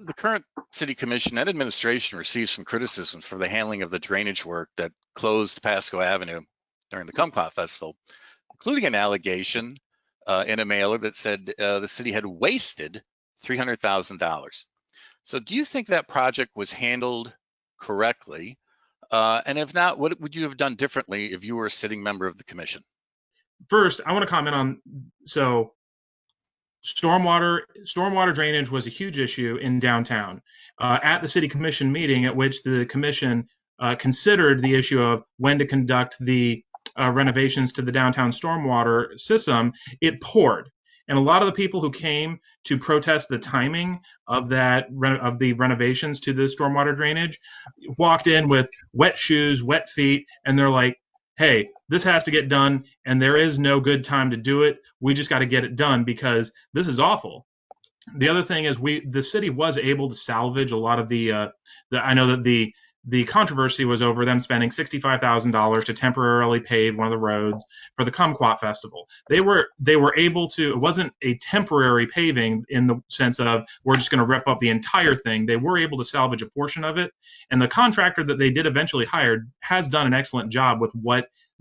The current city commission and administration received some criticism for the handling of the drainage work that closed Pasco Avenue during the Kumquat Festival, including an allegation in a mailer that said the city had wasted $300,000. So do you think that project was handled correctly? And if not, what would you have done differently if you were a sitting member of the commission? First, I want to comment on stormwater drainage was a huge issue in downtown. At the city commission meeting, at which the commission considered the issue of when to conduct the renovations to the downtown stormwater system, it poured. And a lot of the people who came to protest the timing of the renovations to the stormwater drainage walked in with wet shoes, wet feet, and they're like, hey, this has to get done, and there is no good time to do it. We just got to get it done because this is awful. The other thing is the city was able to salvage a lot of I know that the controversy was over them spending $65,000 to temporarily pave one of the roads for the Kumquat Festival. They were able to. It wasn't a temporary paving in the sense of we're just going to rip up the entire thing. They were able to salvage a portion of it, and the contractor that they did eventually hire has done an excellent job with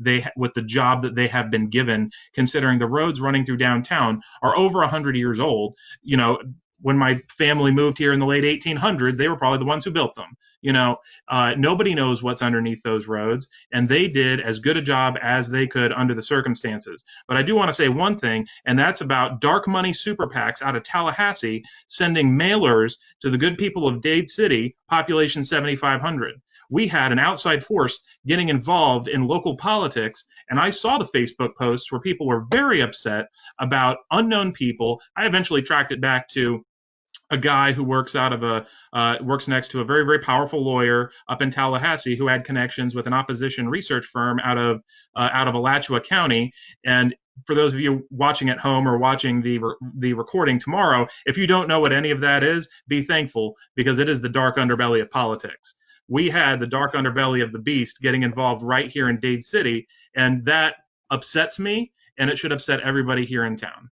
the job that they have been given, considering the roads running through downtown are over 100 years old. When my family moved here in the late 1800s, they were probably the ones who built them. Nobody knows what's underneath those roads, and they did as good a job as they could under the circumstances. But I do want to say one thing, and that's about dark money super PACs out of Tallahassee sending mailers to the good people of Dade City, population 7,500. We had an outside force getting involved in local politics, and I saw the Facebook posts where people were very upset about unknown people. I eventually tracked it back to a guy who works next to a very, very powerful lawyer up in Tallahassee who had connections with an opposition research firm out of Alachua County. And for those of you watching at home or watching the recording tomorrow, if you don't know what any of that is, be thankful, because it is the dark underbelly of politics. We had the dark underbelly of the beast getting involved right here in Dade City, and that upsets me, and it should upset everybody here in town.